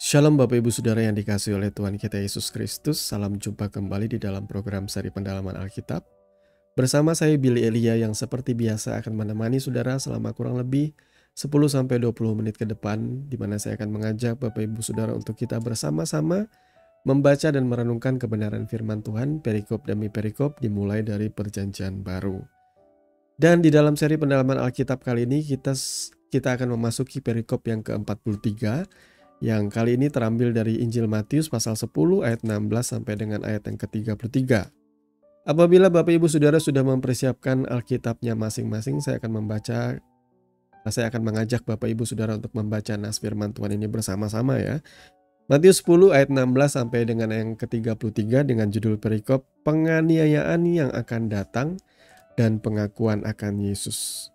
Shalom Bapak Ibu Saudara yang dikasihi oleh Tuhan kita Yesus Kristus. Salam jumpa kembali di dalam program seri pendalaman Alkitab. Bersama saya Billy Elia yang seperti biasa akan menemani saudara selama kurang lebih 10-20 menit ke depan, di mana saya akan mengajak Bapak Ibu Saudara untuk kita bersama-sama membaca dan merenungkan kebenaran firman Tuhan perikop demi perikop dimulai dari Perjanjian Baru. Dan di dalam seri pendalaman Alkitab kali ini kita akan memasuki perikop yang ke-43 yang kali ini terambil dari Injil Matius pasal 10 ayat 16 sampai dengan ayat yang ke-33. Apabila Bapak Ibu Saudara sudah mempersiapkan Alkitabnya masing-masing, saya akan mengajak Bapak Ibu Saudara untuk membaca nas firman Tuhan ini bersama-sama ya. Matius 10 ayat 16 sampai dengan yang ke-33 dengan judul perikop penganiayaan yang akan datang dan pengakuan akan Yesus.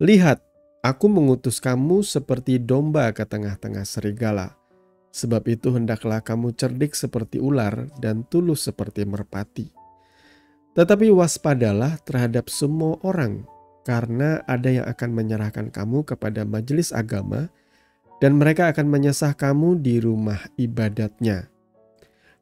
Lihat, aku mengutus kamu seperti domba ke tengah-tengah serigala. Sebab itu hendaklah kamu cerdik seperti ular dan tulus seperti merpati. Tetapi waspadalah terhadap semua orang, karena ada yang akan menyerahkan kamu kepada majelis agama, dan mereka akan menyesah kamu di rumah ibadatnya.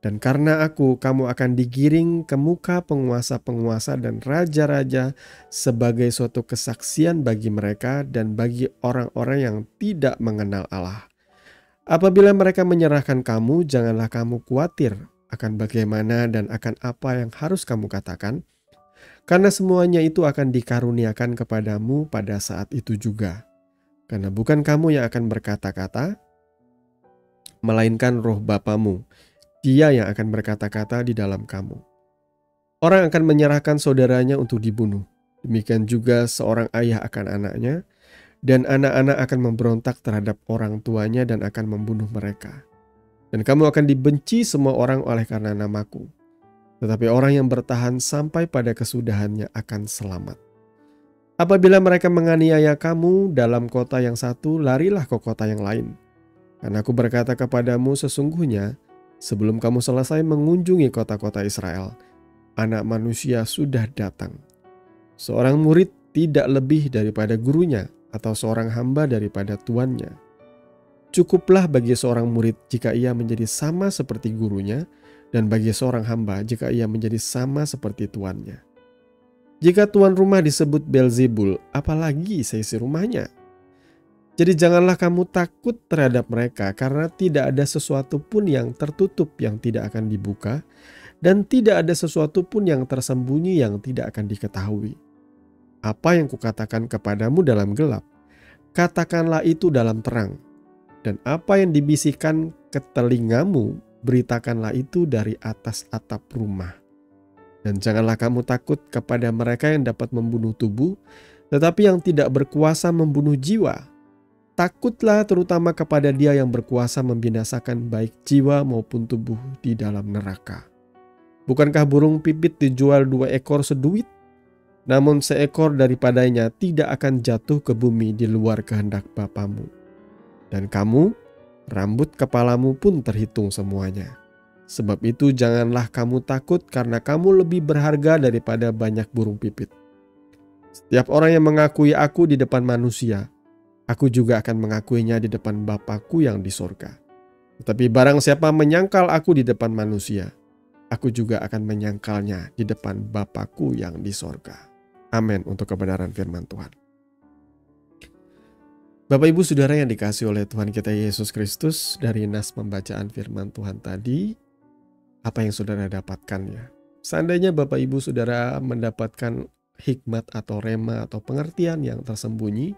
Dan karena aku, kamu akan digiring ke muka penguasa-penguasa dan raja-raja sebagai suatu kesaksian bagi mereka dan bagi orang-orang yang tidak mengenal Allah. Apabila mereka menyerahkan kamu, janganlah kamu khawatir akan bagaimana dan akan apa yang harus kamu katakan, karena semuanya itu akan dikaruniakan kepadamu pada saat itu juga. Karena bukan kamu yang akan berkata-kata, melainkan roh Bapamu. Dia yang akan berkata-kata di dalam kamu. Orang akan menyerahkan saudaranya untuk dibunuh. Demikian juga seorang ayah akan anaknya, dan anak-anak akan memberontak terhadap orang tuanya dan akan membunuh mereka. Dan kamu akan dibenci semua orang oleh karena namaku. Tetapi orang yang bertahan sampai pada kesudahannya akan selamat. Apabila mereka menganiaya kamu dalam kota yang satu, larilah ke kota yang lain. Karena aku berkata kepadamu, sesungguhnya sebelum kamu selesai mengunjungi kota-kota Israel, Anak Manusia sudah datang. Seorang murid tidak lebih daripada gurunya, atau seorang hamba daripada tuannya. Cukuplah bagi seorang murid jika ia menjadi sama seperti gurunya, dan bagi seorang hamba jika ia menjadi sama seperti tuannya. Jika tuan rumah disebut Beelzebul, apalagi seisi rumahnya? Jadi janganlah kamu takut terhadap mereka, karena tidak ada sesuatu pun yang tertutup yang tidak akan dibuka, dan tidak ada sesuatu pun yang tersembunyi yang tidak akan diketahui. Apa yang kukatakan kepadamu dalam gelap, katakanlah itu dalam terang. Dan apa yang dibisikkan ke telingamu, beritakanlah itu dari atas atap rumah. Dan janganlah kamu takut kepada mereka yang dapat membunuh tubuh, tetapi yang tidak berkuasa membunuh jiwa. Takutlah terutama kepada Dia yang berkuasa membinasakan baik jiwa maupun tubuh di dalam neraka. Bukankah burung pipit dijual 2 ekor seduit? Namun seekor daripadanya tidak akan jatuh ke bumi di luar kehendak Bapamu. Dan kamu, rambut kepalamu pun terhitung semuanya. Sebab itu janganlah kamu takut, karena kamu lebih berharga daripada banyak burung pipit. Setiap orang yang mengakui aku di depan manusia, aku juga akan mengakuinya di depan Bapa-Ku yang di sorga. Tetapi barang siapa menyangkal aku di depan manusia, aku juga akan menyangkalnya di depan Bapa-Ku yang di sorga. Amin untuk kebenaran firman Tuhan. Bapak Ibu Saudara yang dikasihi oleh Tuhan kita Yesus Kristus, dari nas pembacaan firman Tuhan tadi, apa yang saudara dapatkan ya? Seandainya Bapak Ibu Saudara mendapatkan hikmat atau rema atau pengertian yang tersembunyi,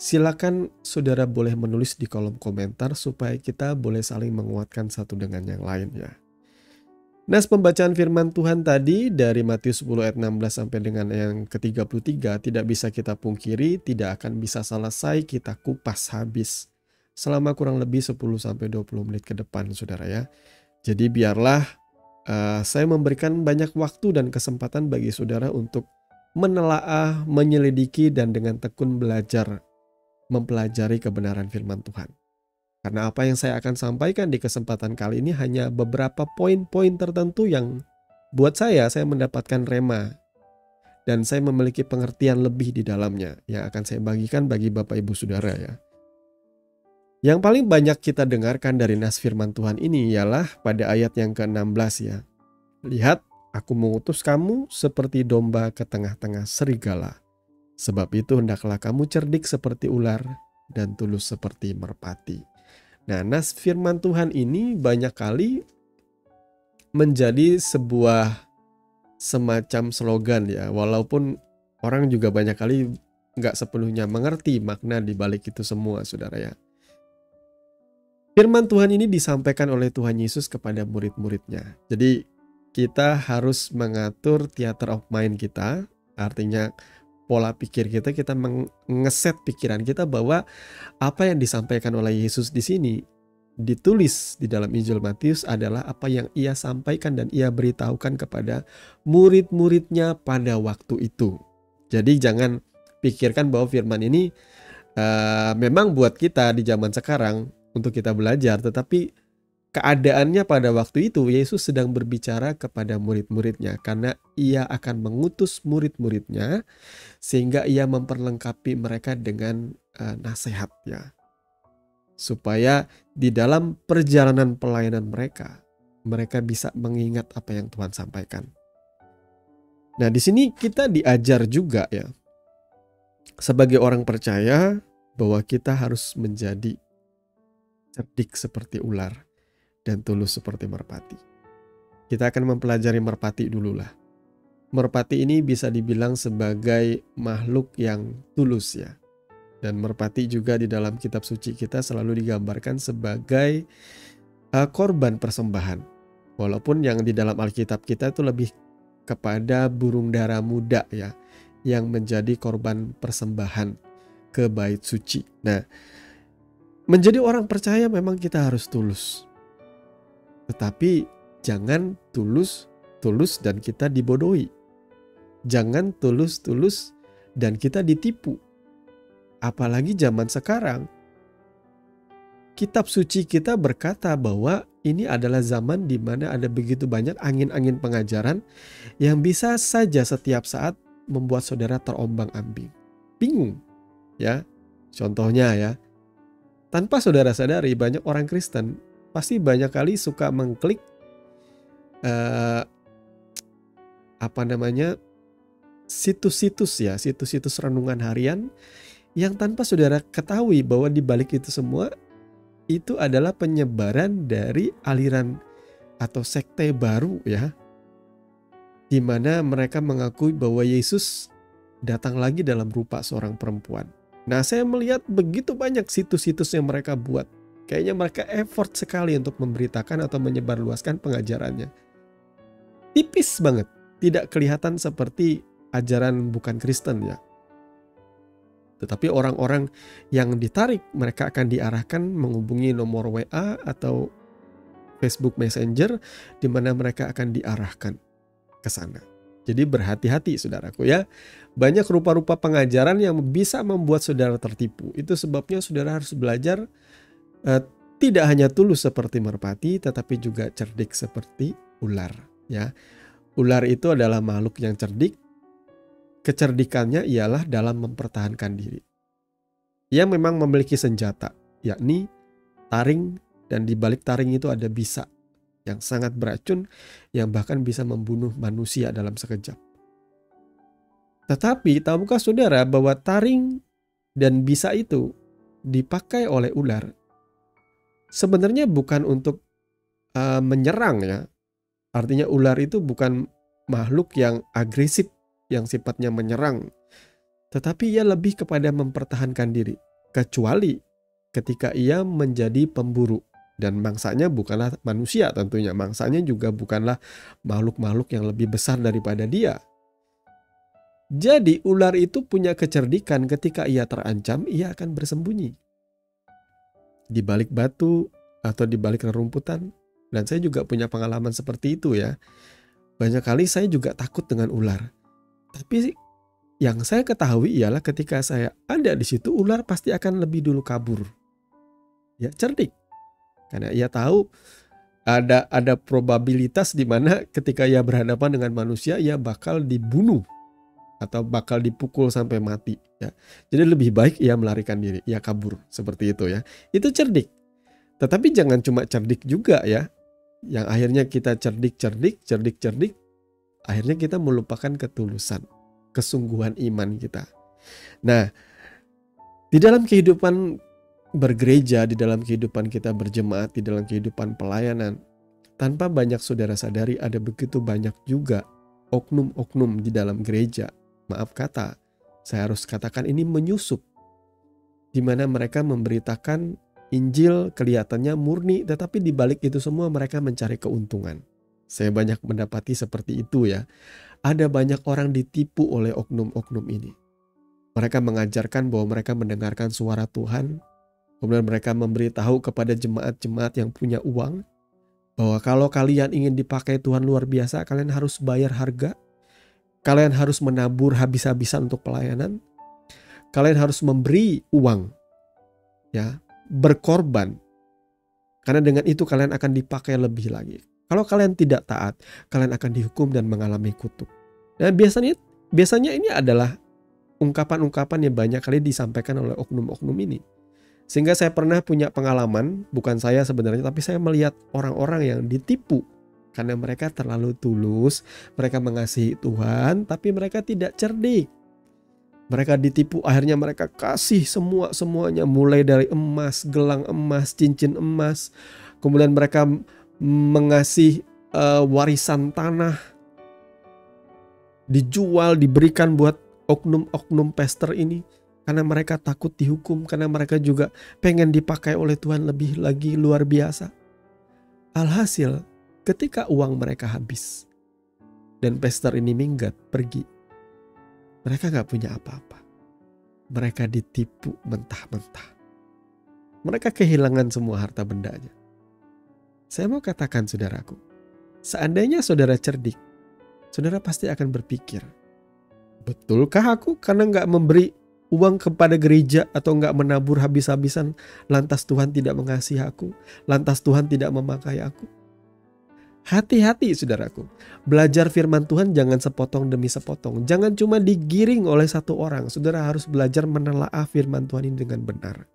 silakan saudara boleh menulis di kolom komentar supaya kita boleh saling menguatkan satu dengan yang lain ya. Nas pembacaan firman Tuhan tadi dari Matius 10 ayat 16 sampai dengan yang ke-33 tidak bisa kita pungkiri, tidak akan bisa selesai kita kupas habis selama kurang lebih 10-20 menit ke depan saudara ya. Jadi biarlah saya memberikan banyak waktu dan kesempatan bagi saudara untuk menelaah, menyelidiki dan dengan tekun belajar mempelajari kebenaran firman Tuhan. Karena apa yang saya akan sampaikan di kesempatan kali ini hanya beberapa poin-poin tertentu yang buat saya mendapatkan rema dan saya memiliki pengertian lebih di dalamnya yang akan saya bagikan bagi Bapak Ibu Saudara ya. Yang paling banyak kita dengarkan dari nas firman Tuhan ini ialah pada ayat yang ke-16 ya. Lihat, aku mengutus kamu seperti domba ke tengah-tengah serigala. Sebab itu hendaklah kamu cerdik seperti ular dan tulus seperti merpati. Nah, nas firman Tuhan ini banyak kali menjadi sebuah semacam slogan ya. Walaupun orang juga banyak kali nggak sepenuhnya mengerti makna di balik itu semua, saudara ya. Firman Tuhan ini disampaikan oleh Tuhan Yesus kepada murid-muridnya. Jadi kita harus mengatur theater of mind kita, artinya pola pikir kita, kita mengeset pikiran kita bahwa apa yang disampaikan oleh Yesus di sini ditulis di dalam Injil Matius adalah apa yang ia sampaikan dan ia beritahukan kepada murid-muridnya pada waktu itu. Jadi jangan pikirkan bahwa firman ini memang buat kita di zaman sekarang untuk kita belajar, tetapi keadaannya pada waktu itu Yesus sedang berbicara kepada murid-muridnya karena ia akan mengutus murid-muridnya sehingga ia memperlengkapi mereka dengan nasihat ya. Supaya di dalam perjalanan pelayanan mereka bisa mengingat apa yang Tuhan sampaikan. Nah, di sini kita diajar juga ya, sebagai orang percaya bahwa kita harus menjadi cerdik seperti ular dan tulus seperti merpati. Kita akan mempelajari merpati dulu lah. Merpati ini bisa dibilang sebagai makhluk yang tulus ya. Dan merpati juga di dalam kitab suci kita selalu digambarkan sebagai korban persembahan. Walaupun yang di dalam Alkitab kita itu lebih kepada burung dara muda ya, yang menjadi korban persembahan ke bait suci. Nah, menjadi orang percaya memang kita harus tulus. Tetapi jangan tulus dan kita dibodohi. Jangan tulus dan kita ditipu. Apalagi zaman sekarang, kitab suci kita berkata bahwa ini adalah zaman di mana ada begitu banyak angin-angin pengajaran yang bisa saja setiap saat membuat saudara terombang-ambing. Bingung, ya. Contohnya ya, tanpa saudara sadari banyak orang Kristen pasti banyak kali suka mengklik situs-situs renungan harian yang tanpa saudara ketahui bahwa di balik itu semua itu adalah penyebaran dari aliran atau sekte baru ya, di mana mereka mengakui bahwa Yesus datang lagi dalam rupa seorang perempuan. Nah, saya melihat begitu banyak situs-situs yang mereka buat. Kayaknya mereka effort sekali untuk memberitakan atau menyebarluaskan pengajarannya. Tipis banget, tidak kelihatan seperti ajaran bukan Kristen ya. Tetapi orang-orang yang ditarik, mereka akan diarahkan menghubungi nomor WA atau Facebook Messenger, di mana mereka akan diarahkan ke sana. Jadi berhati-hati saudaraku ya. Banyak rupa-rupa pengajaran yang bisa membuat saudara tertipu. Itu sebabnya saudara harus belajar tidak hanya tulus seperti merpati, tetapi juga cerdik seperti ular ya. Ular itu adalah makhluk yang cerdik. Kecerdikannya ialah dalam mempertahankan diri. Ia memang memiliki senjata, yakni taring, dan di balik taring itu ada bisa yang sangat beracun yang bahkan bisa membunuh manusia dalam sekejap. Tetapi tahukah saudara bahwa taring dan bisa itu dipakai oleh ular sebenarnya bukan untuk menyerang ya. Artinya ular itu bukan makhluk yang agresif yang sifatnya menyerang, tetapi ia lebih kepada mempertahankan diri, kecuali ketika ia menjadi pemburu. Dan mangsanya bukanlah manusia tentunya, mangsanya juga bukanlah makhluk-makhluk yang lebih besar daripada dia. Jadi ular itu punya kecerdikan, ketika ia terancam, ia akan bersembunyi di balik batu atau di balik rerumputan. Dan saya juga punya pengalaman seperti itu ya. Banyak kali saya juga takut dengan ular. Tapi yang saya ketahui ialah ketika saya ada di situ, ular pasti akan lebih dulu kabur. Ya, cerdik. Karena ia tahu ada probabilitas di mana ketika ia berhadapan dengan manusia, ia bakal dibunuh. atau bakal dipukul sampai mati ya. Jadi lebih baik ia melarikan diri, ia kabur seperti itu ya. Itu cerdik. Tetapi jangan cuma cerdik juga ya. Yang akhirnya kita cerdik, akhirnya kita melupakan ketulusan, kesungguhan iman kita. Nah, di dalam kehidupan bergereja, di dalam kehidupan kita berjemaat, di dalam kehidupan pelayanan, tanpa banyak saudara sadari ada begitu banyak juga oknum-oknum di dalam gereja. Maaf kata, saya harus katakan ini menyusup. Di mana mereka memberitakan Injil kelihatannya murni, tetapi di balik itu semua mereka mencari keuntungan. Saya banyak mendapati seperti itu ya. Ada banyak orang ditipu oleh oknum-oknum ini. Mereka mengajarkan bahwa mereka mendengarkan suara Tuhan. Kemudian mereka memberitahu kepada jemaat-jemaat yang punya uang bahwa kalau kalian ingin dipakai Tuhan luar biasa, kalian harus bayar harga. Kalian harus menabur habis-habisan untuk pelayanan. Kalian harus memberi uang, ya, berkorban. Karena dengan itu kalian akan dipakai lebih lagi. Kalau kalian tidak taat, kalian akan dihukum dan mengalami kutuk. Dan biasanya ini adalah ungkapan-ungkapan yang banyak kali disampaikan oleh oknum-oknum ini. Sehingga saya pernah punya pengalaman, bukan saya sebenarnya, tapi saya melihat orang-orang yang ditipu. Karena mereka terlalu tulus, mereka mengasihi Tuhan, tapi mereka tidak cerdik. Mereka ditipu, akhirnya mereka kasih semuanya, mulai dari emas, gelang emas, cincin emas. Kemudian mereka mengasih warisan tanah, dijual, diberikan buat oknum-oknum pastor ini. Karena mereka takut dihukum, karena mereka juga pengen dipakai oleh Tuhan lebih lagi luar biasa. Alhasil, ketika uang mereka habis dan pastor ini minggat, pergi, mereka gak punya apa-apa. Mereka ditipu mentah-mentah. Mereka kehilangan semua harta bendanya. Saya mau katakan saudaraku, seandainya saudara cerdik, saudara pasti akan berpikir, betulkah aku karena gak memberi uang kepada gereja atau gak menabur habis-habisan, lantas Tuhan tidak mengasihi aku, lantas Tuhan tidak memakai aku? Hati-hati saudaraku, belajar firman Tuhan jangan sepotong demi sepotong. Jangan cuma digiring oleh satu orang. Saudara harus belajar menelaah firman Tuhan ini dengan benar.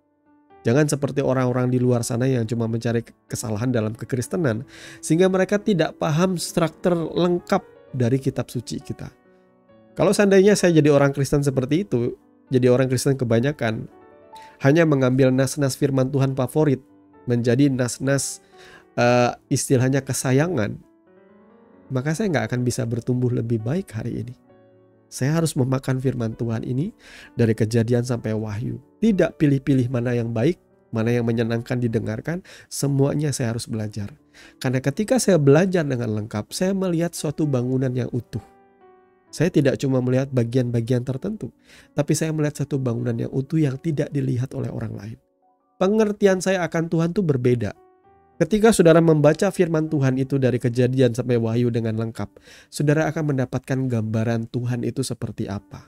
Jangan seperti orang-orang di luar sana yang cuma mencari kesalahan dalam kekristenan, sehingga mereka tidak paham struktur lengkap dari kitab suci kita. Kalau seandainya saya jadi orang Kristen seperti itu, jadi orang Kristen kebanyakan hanya mengambil nas-nas firman Tuhan favorit, menjadi nas-nas istilahnya kesayangan, maka saya nggak akan bisa bertumbuh lebih baik hari ini. Saya harus memakan firman Tuhan ini dari Kejadian sampai Wahyu. Tidak pilih-pilih mana yang baik, mana yang menyenangkan didengarkan, semuanya saya harus belajar. Karena ketika saya belajar dengan lengkap, saya melihat suatu bangunan yang utuh. Saya tidak cuma melihat bagian-bagian tertentu, tapi saya melihat satu bangunan yang utuh yang tidak dilihat oleh orang lain. Pengertian saya akan Tuhan itu berbeda. Ketika saudara membaca firman Tuhan itu dari Kejadian sampai Wahyu dengan lengkap, saudara akan mendapatkan gambaran Tuhan itu seperti apa.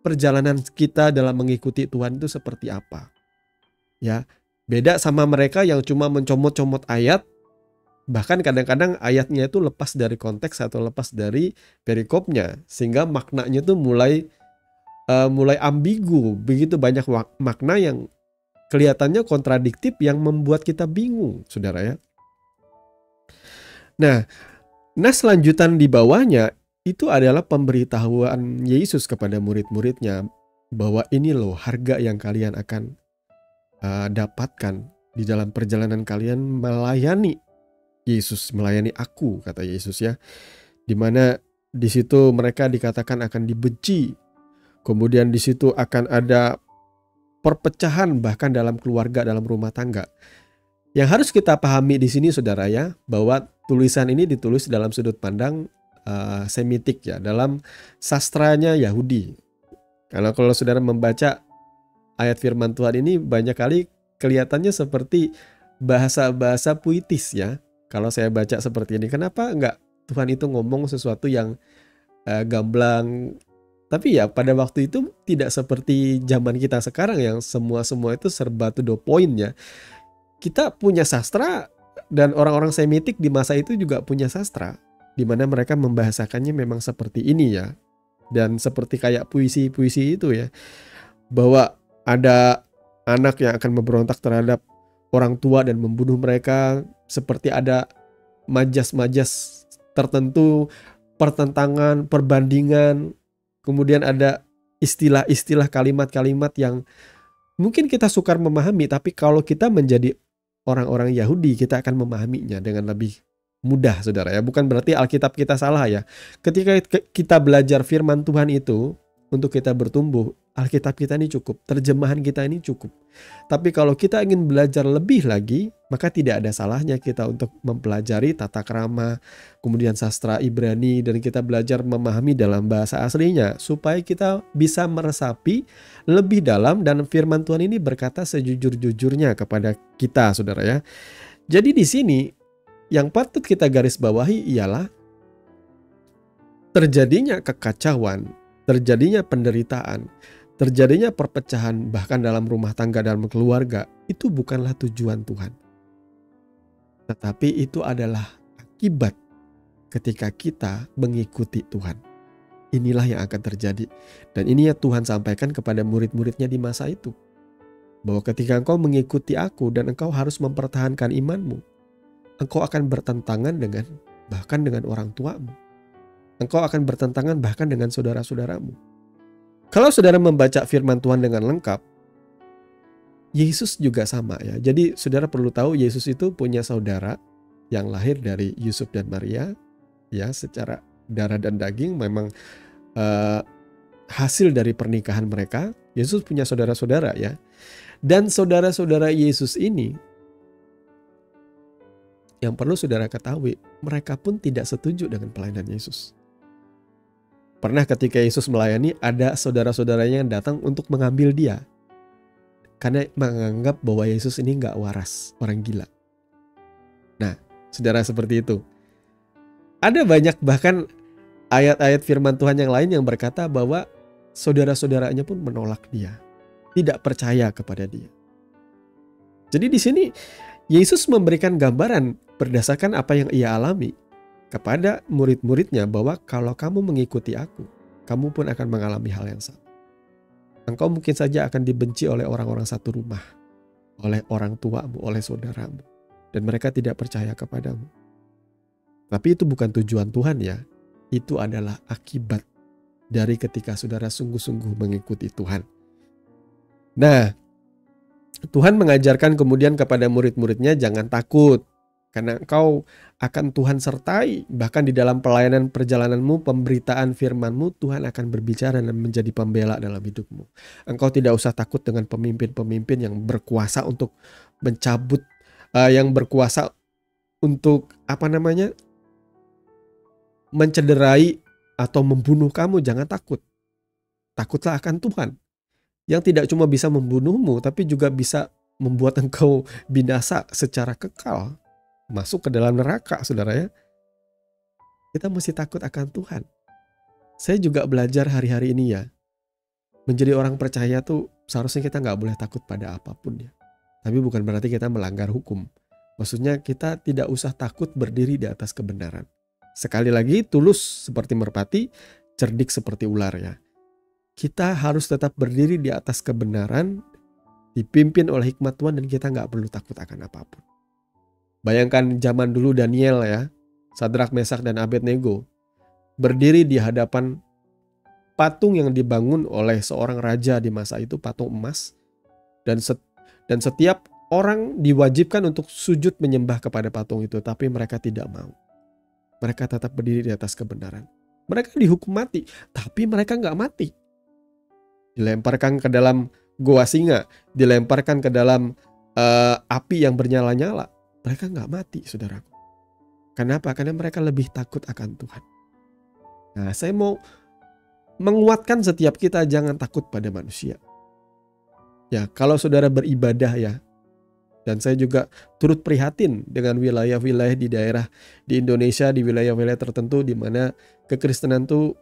Perjalanan kita dalam mengikuti Tuhan itu seperti apa. Ya, beda sama mereka yang cuma mencomot-comot ayat, bahkan kadang-kadang ayatnya itu lepas dari konteks atau lepas dari perikopnya, sehingga maknanya itu mulai ambigu. Begitu banyak makna yang kelihatannya kontradiktif yang membuat kita bingung, saudara ya. Nah, nas lanjutan di bawahnya itu adalah pemberitahuan Yesus kepada murid-muridnya bahwa ini loh harga yang kalian akan dapatkan di dalam perjalanan kalian melayani Yesus, melayani aku, kata Yesus ya. Dimana di situ mereka dikatakan akan dibenci, kemudian di situ akan ada perpecahan bahkan dalam keluarga, dalam rumah tangga. Yang harus kita pahami di sini saudara ya, bahwa tulisan ini ditulis dalam sudut pandang Semitik ya, dalam sastranya Yahudi. Karena kalau saudara membaca ayat firman Tuhan ini banyak kali kelihatannya seperti bahasa-bahasa puitis ya. Kalau saya baca seperti ini, kenapa enggak Tuhan itu ngomong sesuatu yang gamblang? Tapi ya pada waktu itu tidak seperti zaman kita sekarang yang semua itu serba to the point ya. Kita punya sastra dan orang-orang Semitik di masa itu juga punya sastra, di mana mereka membahasakannya memang seperti ini ya. Dan seperti kayak puisi-puisi itu ya, bahwa ada anak yang akan memberontak terhadap orang tua dan membunuh mereka, seperti ada majas-majas tertentu, pertentangan, perbandingan, kemudian ada istilah-istilah, kalimat-kalimat yang mungkin kita sukar memahami, tapi kalau kita menjadi orang-orang Yahudi, kita akan memahaminya dengan lebih mudah, saudara ya. Bukan berarti Alkitab kita salah ya. Ketika kita belajar firman Tuhan itu, untuk kita bertumbuh, Alkitab kita ini cukup, terjemahan kita ini cukup. Tapi kalau kita ingin belajar lebih lagi, maka tidak ada salahnya kita untuk mempelajari tata krama, kemudian sastra Ibrani, dan kita belajar memahami dalam bahasa aslinya, supaya kita bisa meresapi lebih dalam, dan firman Tuhan ini berkata sejujur-jujurnya kepada kita, saudara ya. Jadi di sini, yang patut kita garis bawahi ialah terjadinya kekacauan, terjadinya penderitaan, terjadinya perpecahan bahkan dalam rumah tangga, dalam keluarga, itu bukanlah tujuan Tuhan. Tetapi itu adalah akibat ketika kita mengikuti Tuhan. Inilah yang akan terjadi. Dan ini ya Tuhan sampaikan kepada murid-muridnya di masa itu. Bahwa ketika engkau mengikuti aku dan engkau harus mempertahankan imanmu, engkau akan bertentangan bahkan dengan orang tuamu. Engkau akan bertentangan bahkan dengan saudara-saudaramu. Kalau saudara membaca firman Tuhan dengan lengkap, Yesus juga sama ya. Jadi saudara perlu tahu Yesus itu punya saudara yang lahir dari Yusuf dan Maria. Ya, secara darah dan daging memang hasil dari pernikahan mereka. Yesus punya saudara-saudara ya. Dan saudara-saudara Yesus ini, yang perlu saudara ketahui, mereka pun tidak setuju dengan pelayanan Yesus. Pernah ketika Yesus melayani, ada saudara-saudaranya yang datang untuk mengambil dia. Karena menganggap bahwa Yesus ini gak waras, orang gila. Nah, saudara seperti itu. Ada banyak bahkan ayat-ayat firman Tuhan yang lain yang berkata bahwa saudara-saudaranya pun menolak dia. Tidak percaya kepada dia. Jadi di sini Yesus memberikan gambaran berdasarkan apa yang ia alami kepada murid-muridnya bahwa kalau kamu mengikuti aku, kamu pun akan mengalami hal yang sama. Engkau mungkin saja akan dibenci oleh orang-orang satu rumah, oleh orang tuamu, oleh saudaramu, dan mereka tidak percaya kepadamu. Tapi itu bukan tujuan Tuhan ya. Itu adalah akibat dari ketika saudara sungguh-sungguh mengikuti Tuhan. Nah, Tuhan mengajarkan kemudian kepada murid-muridnya jangan takut. Karena engkau akan Tuhan sertai. Bahkan di dalam pelayanan perjalananmu, pemberitaan firman-Mu, Tuhan akan berbicara dan menjadi pembela dalam hidupmu. Engkau tidak usah takut dengan pemimpin-pemimpin yang berkuasa untuk mencabut, yang berkuasa untuk mencederai atau membunuh kamu. Jangan takut. Takutlah akan Tuhan. Yang tidak cuma bisa membunuhmu, tapi juga bisa membuat engkau binasa secara kekal. Masuk ke dalam neraka, saudara ya. Kita mesti takut akan Tuhan. Saya juga belajar hari-hari ini ya. Menjadi orang percaya tuh seharusnya kita gak boleh takut pada apapun ya. Tapi bukan berarti kita melanggar hukum. Maksudnya kita tidak usah takut berdiri di atas kebenaran. Sekali lagi, tulus seperti merpati, cerdik seperti ular ya. Kita harus tetap berdiri di atas kebenaran, dipimpin oleh hikmat Tuhan, dan kita gak perlu takut akan apapun. Bayangkan zaman dulu Daniel ya, Sadrak, Mesak, dan Abednego berdiri di hadapan patung yang dibangun oleh seorang raja di masa itu, patung emas, dan setiap orang diwajibkan untuk sujud menyembah kepada patung itu, tapi mereka tidak mau. Mereka tetap berdiri di atas kebenaran. Mereka dihukum mati, tapi mereka nggak mati. Dilemparkan ke dalam goa singa, dilemparkan ke dalam api yang bernyala-nyala. Mereka nggak mati, saudaraku. Kenapa? Karena mereka lebih takut akan Tuhan. Nah, saya mau menguatkan setiap kita jangan takut pada manusia. Ya, kalau saudara beribadah ya, dan saya juga turut prihatin dengan wilayah-wilayah di daerah di Indonesia, di wilayah-wilayah tertentu di mana kekristenan itu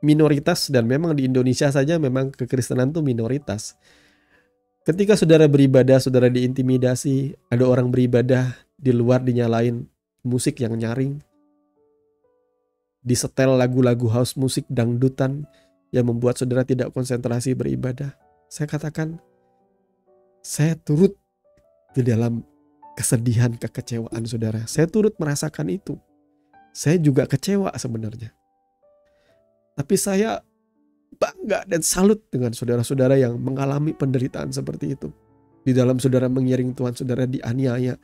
minoritas, dan memang di Indonesia saja memang kekristenan itu minoritas. Ketika saudara beribadah, saudara diintimidasi, ada orang beribadah di luar dinyalain musik yang nyaring. disetel lagu-lagu house musik dangdutan yang membuat saudara tidak konsentrasi beribadah. Saya katakan, saya turut di dalam kesedihan, kekecewaan saudara. Saya turut merasakan itu. Saya juga kecewa sebenarnya. Tapi saya bangga dan salut dengan saudara-saudara yang mengalami penderitaan seperti itu. Di dalam saudara mengiring Tuhan, saudara dianiaya,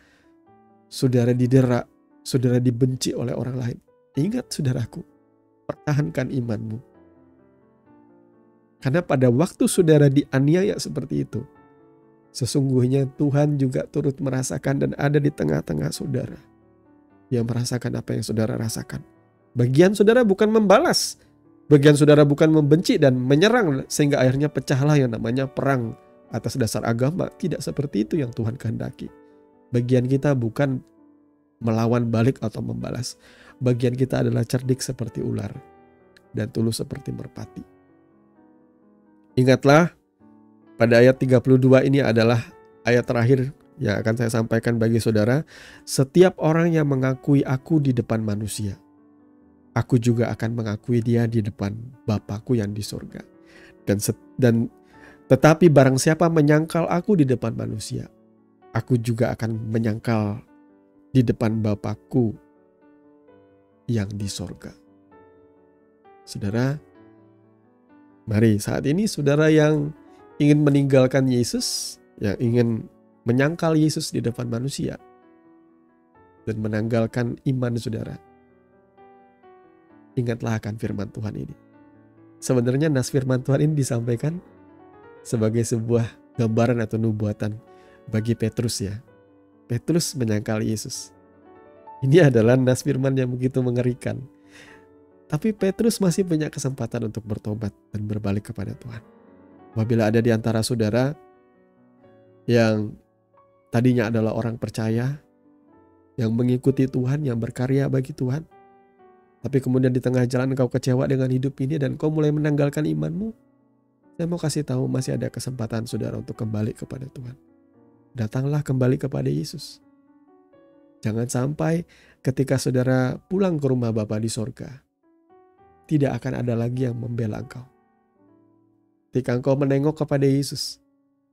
saudara didera, saudara dibenci oleh orang lain. Ingat saudaraku, pertahankan imanmu. Karena pada waktu saudara dianiaya seperti itu, sesungguhnya Tuhan juga turut merasakan dan ada di tengah-tengah saudara yang merasakan apa yang saudara rasakan. Bagian saudara bukan membalas, bagian saudara bukan membenci dan menyerang sehingga akhirnya pecahlah yang namanya perang atas dasar agama. Tidak seperti itu yang Tuhan kehendaki. Bagian kita bukan melawan balik atau membalas. Bagian kita adalah cerdik seperti ular dan tulus seperti merpati. Ingatlah, pada ayat 32 ini adalah ayat terakhir yang akan saya sampaikan bagi saudara. Setiap orang yang mengakui aku di depan manusia, aku juga akan mengakui dia di depan Bapa-Ku yang di surga. Tetapi barang siapa menyangkal aku di depan manusia, aku juga akan menyangkal di depan Bapa-Ku yang di surga. Saudara, mari saat ini saudara yang ingin meninggalkan Yesus, yang ingin menyangkal Yesus di depan manusia dan menanggalkan iman saudara, ingatlah akan firman Tuhan ini. Sebenarnya nas firman Tuhan ini disampaikan sebagai sebuah gambaran atau nubuatan bagi Petrus ya. Petrus menyangkal Yesus. Ini adalah nas firman yang begitu mengerikan. Tapi Petrus masih punya kesempatan untuk bertobat dan berbalik kepada Tuhan. Apabila ada di antara saudara yang tadinya adalah orang percaya, yang mengikuti Tuhan, yang berkarya bagi Tuhan, tapi kemudian di tengah jalan engkau kecewa dengan hidup ini dan kau mulai menanggalkan imanmu, saya mau kasih tahu masih ada kesempatan saudara untuk kembali kepada Tuhan. Datanglah kembali kepada Yesus. Jangan sampai ketika saudara pulang ke rumah Bapa di sorga, tidak akan ada lagi yang membela engkau. Ketika engkau menengok kepada Yesus,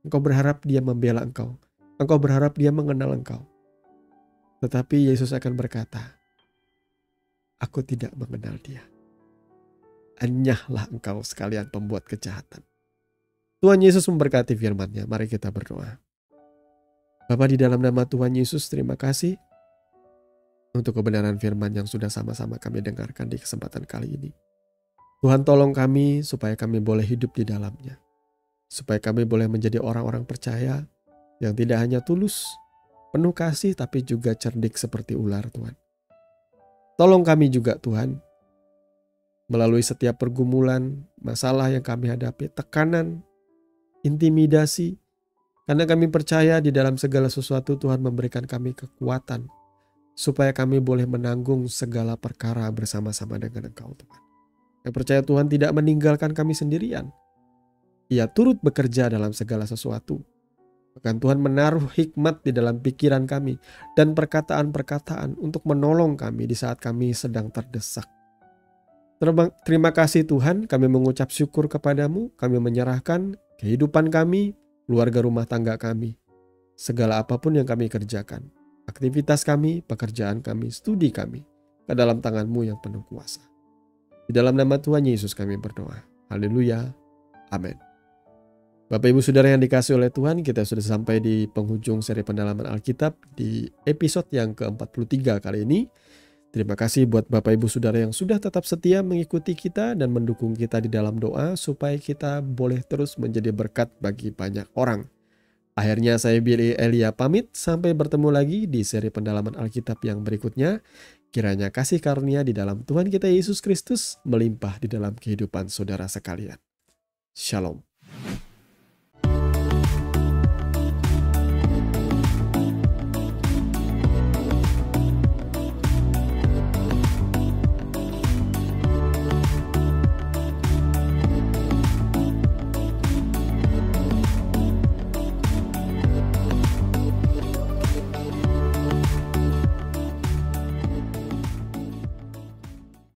engkau berharap dia membela engkau. Engkau berharap dia mengenal engkau. Tetapi Yesus akan berkata, aku tidak mengenal dia. Enyahlah engkau sekalian pembuat kejahatan. Tuhan Yesus memberkati firman-Nya. Mari kita berdoa. Bapa, di dalam nama Tuhan Yesus, terima kasih untuk kebenaran firman yang sudah sama-sama kami dengarkan di kesempatan kali ini. Tuhan, tolong kami supaya kami boleh hidup di dalamnya. Supaya kami boleh menjadi orang-orang percaya yang tidak hanya tulus, penuh kasih, tapi juga cerdik seperti ular, Tuhan. Tolong kami juga, Tuhan, melalui setiap pergumulan, masalah yang kami hadapi, tekanan, intimidasi, karena kami percaya di dalam segala sesuatu Tuhan memberikan kami kekuatan, supaya kami boleh menanggung segala perkara bersama-sama dengan Engkau, Tuhan. Saya percaya Tuhan tidak meninggalkan kami sendirian. Ia turut bekerja dalam segala sesuatu. Bahkan Tuhan menaruh hikmat di dalam pikiran kami dan perkataan-perkataan untuk menolong kami di saat kami sedang terdesak. Terima kasih Tuhan, kami mengucap syukur kepadamu, kami menyerahkan kehidupan kami, keluarga rumah tangga kami, segala apapun yang kami kerjakan, aktivitas kami, pekerjaan kami, studi kami, ke dalam tangan-Mu yang penuh kuasa. Di dalam nama Tuhan Yesus kami berdoa. Haleluya. Amin. Bapak Ibu Saudara yang dikasihi oleh Tuhan, kita sudah sampai di penghujung seri pendalaman Alkitab di episode yang ke-43 kali ini. Terima kasih buat Bapak Ibu Saudara yang sudah tetap setia mengikuti kita dan mendukung kita di dalam doa supaya kita boleh terus menjadi berkat bagi banyak orang. Akhirnya saya Billy Elia pamit, sampai bertemu lagi di seri pendalaman Alkitab yang berikutnya. Kiranya kasih karunia di dalam Tuhan kita Yesus Kristus melimpah di dalam kehidupan saudara sekalian. Shalom.